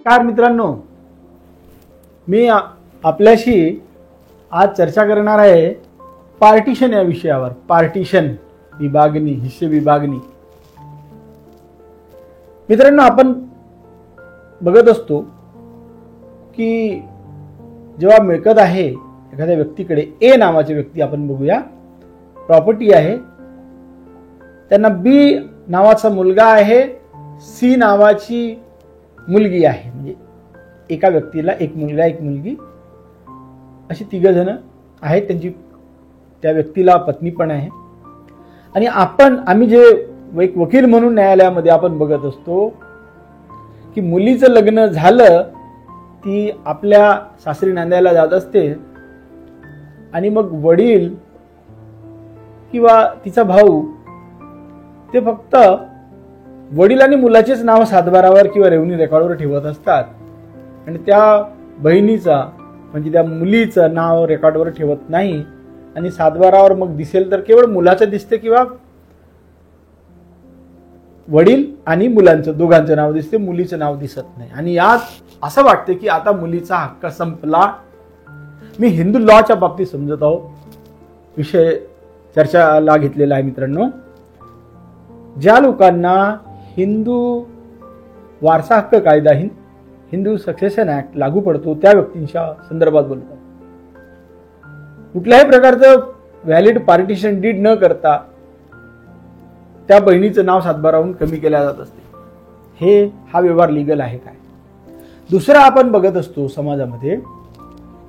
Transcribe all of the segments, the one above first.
नमस्कार मित्रांनो, मी आपल्याशी आज चर्चा करणार आहे पार्टिशन या विषयावर. पार्टिशन, विभागणी, हिस्से विभागणी. मित्रांनो, आपण बघत असतो की जेव्हा मिळकत आहे एखाद्या व्यक्तीकडे, ए नावाची व्यक्ती आपण बघूया, प्रॉपर्टी आहे, त्यांना बी नावाचा मुलगा आहे, सी नावाची मुलगी आहे. म्हणजे एका व्यक्तीला एक मुलगा एक मुलगी अशी 3 जण आहेत. त्या व्यक्तीला पत्नी पण आहे. आणि आम्ही जे एक वकील म्हणून न्यायालयामध्ये आपण बघत असतो की मुलीचं लग्न झालं, ती आपल्या सासरी नांदायला जात असते आणि मग वडील किंवा तिचा भाऊ ते फक्त वडील आणि मुलाचेच नाव सातबारावर किंवा रेव्हन्यू रेकॉर्डवर ठेवत असतात आणि त्या बहिणीचा म्हणजे त्या मुलीचं नाव रेकॉर्डवर ठेवत नाही. आणि सातबारावर मग दिसेल तर केवळ मुलाचं दिसते किंवा वडील आणि मुलांचं दोघांचं नाव दिसते, मुलीचं नाव दिसत नाही. आणि यात असं वाटते की आता मुलीचा हक्क संपला. मी हिंदू लॉच्या बाबतीत समजत आहो, विषय चर्चाला घेतलेला आहे. मित्रांनो, ज्या लोकांना हिंदू वारसा हक्क कायदा, हिंदू सक्सेशन ऍक्ट लागू पडतो, त्या व्यक्तींच्या संदर्भात बोलतात. कुठल्याही प्रकारचं व्हॅलिड पार्टिशन डीड न करता त्या बहिणीचं नाव सातबाराहून कमी केल्या जात असते. हा व्यवहार लीगल आहे काय? दुसरा आपण बघत असतो समाजामध्ये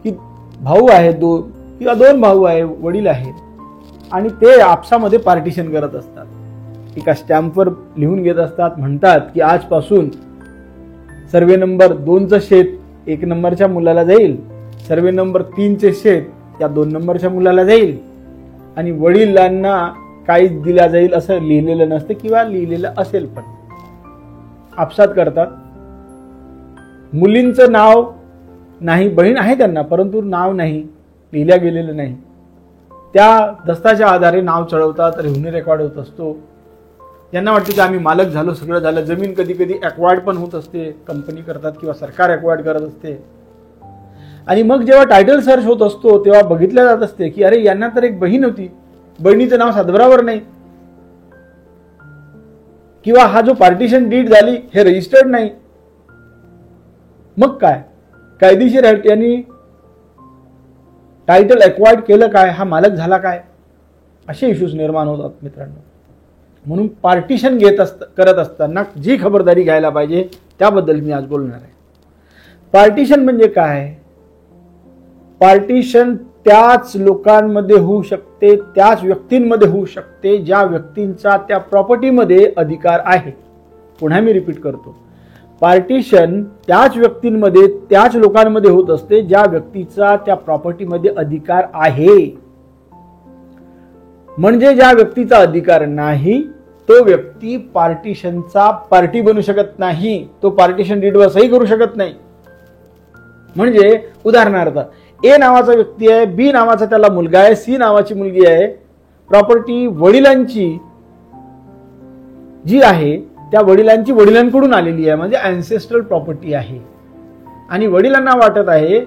की भाऊ आहे, किंवा 2 भाऊ आहे, वडील आहेत आणि ते आपसामध्ये पार्टिशन करत असतात. एका स्टॅम्पवर लिहून घेत असतात, म्हणतात की आजपासून सर्वे नंबर 2चं शेत 1 नंबरच्या मुलाला जाईल, सर्वे नंबर 3चे शेत या 2 नंबरच्या मुलाला जाईल, आणि वडिलांना काहीच दिला जाईल असं लिहिलेलं नसतं किंवा लिहिलेलं असेल पण आपसात करतात. मुलींचं नाव नाही, बहीण आहे त्यांना परंतु नाव नाही, लिहिल्या गेलेलं नाही. त्या दस्ताच्या आधारे नाव चढवतात, रेव्हन्यू रेकॉर्ड होत असतो. यांना वाटतं की आम्ही मालक झालो, सगळं झालं. जमीन कधी कधी ॲक्वायर्ड पण होत असते, कंपनी करतात किंवा सरकार ॲक्वायर्ड करत असते. आणि मग जेव्हा टायटल सर्च होत असतो तेव्हा बघितलं जात असते की अरे यांना तर एक बहीण होती, बहिणीचं नाव सातबारावर नाही, किंवा हा जो पार्टिशन डीड झाली हे रजिस्टर्ड नाही. मग काय कायदेशीर यांनी टायटल ॲक्वायर्ड केलं काय, हा मालक झाला काय, असे इश्यूज निर्माण होतात. मित्रांनो, म्हणून पार्टिशन करत असताना जी खबरदारी घ्यायला पाहिजे त्याबद्दल मी आज बोलणार आहे. पार्टिशन म्हणजे काय? पार्टिशन त्याच लोकांमध्ये होऊ शकते, त्याच व्यक्तींमध्ये होऊ शकते ज्या व्यक्तींचा त्या प्रॉपर्टीमध्ये अधिकार आहे. पुन्हा मी रिपीट करतो, पार्टिशन त्याच व्यक्तींमध्ये त्याच लोकांमध्ये होत असते ज्या व्यक्तीचा त्या प्रॉपर्टीमध्ये अधिकार आहे. म्हणजे ज्या व्यक्तीचा अधिकार नाही तो व्यक्ती पार्टिशनचा पार्टी बनू शकत नाही, तो पार्टिशन डीडवर सही करू शकत नाही. म्हणजे उदाहरणार्थ ए नावाचा व्यक्ती आहे, बी नावाचा त्याला मुलगा आहे, सी नावाची मुलगी आहे. प्रॉपर्टी वडिलांची जी आहे त्या वडिलांची वडिलांकडून आलेली आहे, म्हणजे अँसेस्ट्रल प्रॉपर्टी आहे. आणि वडिलांना वाटत आहे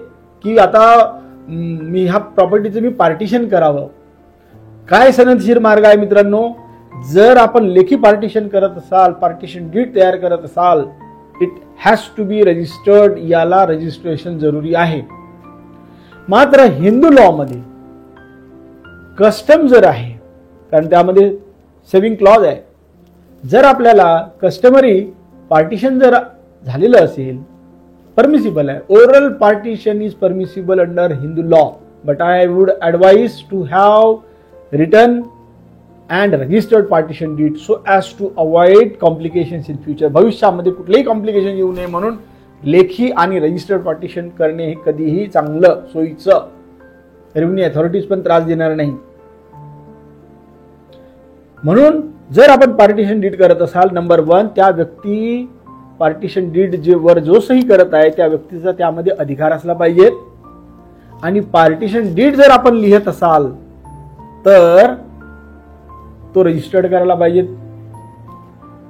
की आता मी ह्या प्रॉपर्टीचं मी पार्टिशन करावं. काय सनदशीर मार्ग आहे मित्रांनो? जर आपण लेखी पार्टिशन करत असाल, पार्टिशन डीड तयार करत असाल, it has to be registered. याला रजिस्ट्रेशन जरुरी आहे. मात्र हिंदू लॉ मध्ये कस्टम जर आहे, कारण त्यामध्ये सेव्हिंग क्लॉज आहे, जर आपल्याला कस्टमरी पार्टिशन जर झालेलं असेल, परमिसिबल आहे. Oral partition is permissible under Hindu law, but I would advise to have written and registered partition deed so as to avoid complications in future. भविष्यामध्ये कुठलेही कॉम्प्लिकेशन येऊ नये म्हणून लेखी आणि रजिस्टर्ड पार्टिशन करणे हे कधीही चांगलं, सोयीचं. रेव्हन्यू अथॉरिटीज पण त्रास देणार नाही. म्हणून जर आपण पार्टिशन डीड करत असाल, नंबर 1, त्या व्यक्ती पार्टिशन डीड जो सही करत आहे त्या व्यक्तीचा त्यामध्ये अधिकार असला पाहिजे. आणि पार्टिशन डीड जर आपण लिहित असाल तर तो रजिस्टर्ड करायला पाहिजे.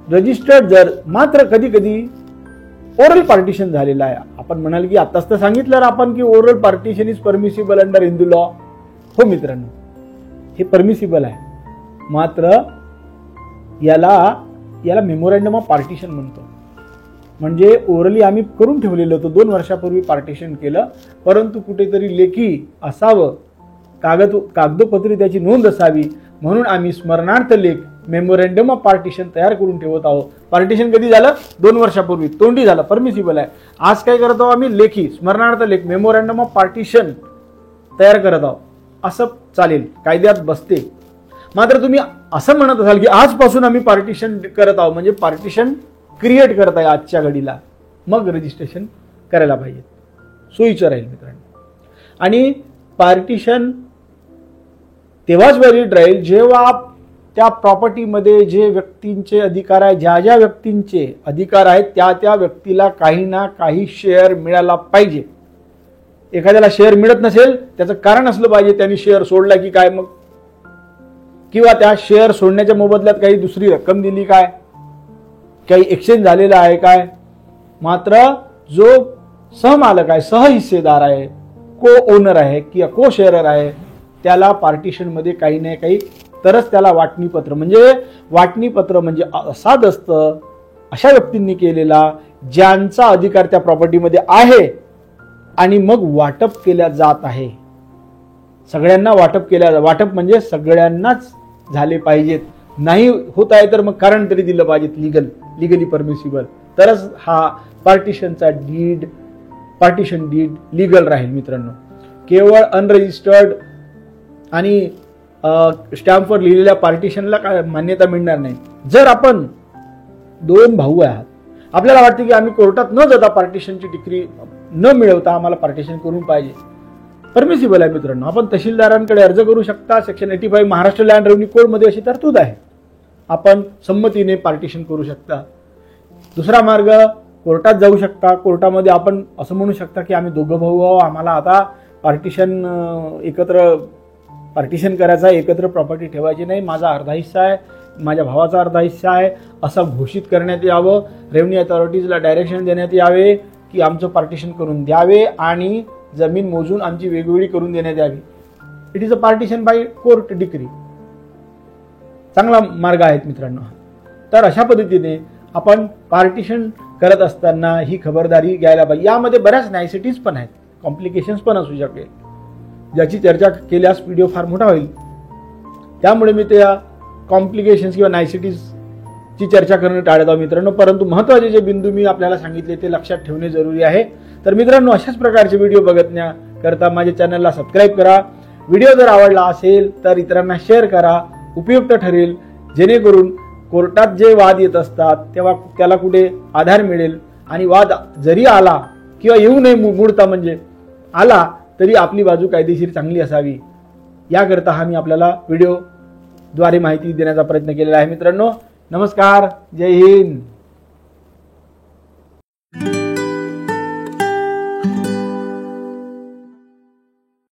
रजिस्टर्ड जर, मात्र कधी कधी ओरल पार्टिशन झालेलं आहे. आपण म्हणाल की आताच तर सांगितलं आपण की oral partition is permissible under Hindu law. हो मित्रांनो, हे परमिसिबल आहे, मात्र याला मेमोरँडम ऑफ पार्टिशन म्हणतो. म्हणजे ओरली आम्ही करून ठेवलेलं होतं, 2 वर्षापूर्वी पार्टिशन केलं, परंतु कुठेतरी लेखी असावं, कागदोपत्री त्याची नोंद असावी म्हणून आम्ही स्मरणार्थ लेख मेमोरँडम ऑफ पार्टिशन तयार करून ठेवत आहोत. पार्टिशन कधी झालं? 2 वर्षापूर्वी. तोंडी झालं, परमिसिबल आहे. आज काय करत आहोत आम्ही? लेखी स्मरणार्थ लेख मेमोरँडम ऑफ पार्टिशन तयार करत आहोत. असं चालेल, कायद्यात बसते. मात्र तुम्ही असं म्हणत असाल की आजपासून आम्ही पार्टिशन करत आहोत, म्हणजे पार्टिशन क्रिएट करत आहे आजच्या घडीला, मग रजिस्ट्रेशन करायला पाहिजे, सोयीचं राहील मित्रांनो. आणि पार्टिशन तेव्हाच व्हॅलिड राहील जेव्हा त्या प्रॉपर्टीमध्ये जे व्यक्तींचे अधिकार आहे, ज्या ज्या व्यक्तींचे अधिकार आहेत त्या व्यक्तीला काही ना काही शेअर मिळाला पाहिजे. एखाद्याला शेअर मिळत नसेल त्याचं कारण असलं पाहिजे, त्यांनी शेअर सोडला की काय मग, किंवा त्या शेअर सोडण्याच्या मोबदल्यात काही दुसरी रक्कम दिली काय, काही एक्सचेंज झालेला आहे काय. मात्र जो सहमालक आहे, सहहिस्सेदार आहे, को ओनर आहे किंवा को शेअरर आहे, त्याला पार्टिशनमध्ये काही ना काही तरच त्याला वाटणीपत्र म्हणजे असा दस्त अशा व्यक्तींनी केलेला ज्यांचा अधिकार त्या प्रॉपर्टीमध्ये आहे आणि मग वाटप केल्या जात आहे. सगळ्यांना वाटप म्हणजे सगळ्यांनाच झाले पाहिजेत. नाही होत आहे तर मग कारण तरी दिलं पाहिजे, लिगली परमिसिबल, तरच हा पार्टिशन डीड लिगल राहील मित्रांनो. केवळ अनरजिस्टर्ड आणि स्टॅम्पवर लिहिलेल्या पार्टिशनला काय मान्यता मिळणार नाही. जर आपण 2 भाऊ आहात, आपल्याला वाटते की आम्ही कोर्टात न जाता पार्टिशनची डिक्री न मिळवता आम्हाला पार्टिशन करून पाहिजे, परमिसिबल आहे मित्रांनो. आपण तहसीलदारांकडे अर्ज करू शकता. सेक्शन 85 महाराष्ट्र लँड रेव्हन्यू कोडमध्ये अशी तरतूद आहे. आपण संमतीने पार्टिशन करू शकता. दुसरा मार्ग, कोर्टात जाऊ शकता. कोर्टामध्ये आपण असं म्हणू शकता की आम्ही 2 भाऊ आहोत, आम्हाला आता पार्टिशन करायचं आहे, एकत्र प्रॉपर्टी ठेवायची नाही, माझा अर्धा हिस्सा आहे, माझ्या भावाचा अर्धा हिस्सा आहे, असं घोषित करण्यात यावं. रेव्हन्यू अथॉरिटीजला डायरेक्शन देण्यात यावे की आमचं पार्टिशन करून द्यावे आणि जमीन मोजून आमची वेगवेगळी करून देण्यात यावी. It is a partition by court decree. चांगला मार्ग आहेत मित्रांनो. तर अशा पद्धतीने आपण पार्टिशन करत असताना ही खबरदारी घ्यायला पाहिजे. यामध्ये बऱ्याच नायसिटीज पण आहेत, कॉम्प्लिकेशन्स पण असू शकेल, ज्याची चर्चा केल्यास व्हिडिओ फार मोठा होईल. त्यामुळे मी त्या कॉम्प्लिकेशन्स किंवा नायसिटीजची चर्चा करणं टाळत आहोत मित्रांनो. परंतु महत्त्वाचे जे बिंदू मी आपल्याला सांगितले ते लक्षात ठेवणे जरुरी आहे. तर मित्रांनो, अशाच प्रकारचे व्हिडिओ बघण्याकरता माझ्या चॅनलला सबस्क्राईब करा. व्हिडिओ जर आवडला असेल तर इतरांना शेअर करा, उपयुक्त ठरेल, जेणेकरून कोर्टात जे वाद येत असतात तेव्हा त्याला कुठे आधार मिळेल आणि वाद जरी आला किंवा येऊ नये मूळता, म्हणजे आला तरी आपली बाजू कायदेशीर चांगली असावी, याकरता हा मी आपल्याला व्हिडिओद्वारे माहिती देण्याचा प्रयत्न केलेला आहे मित्रांनो. नमस्कार, जय हिंद.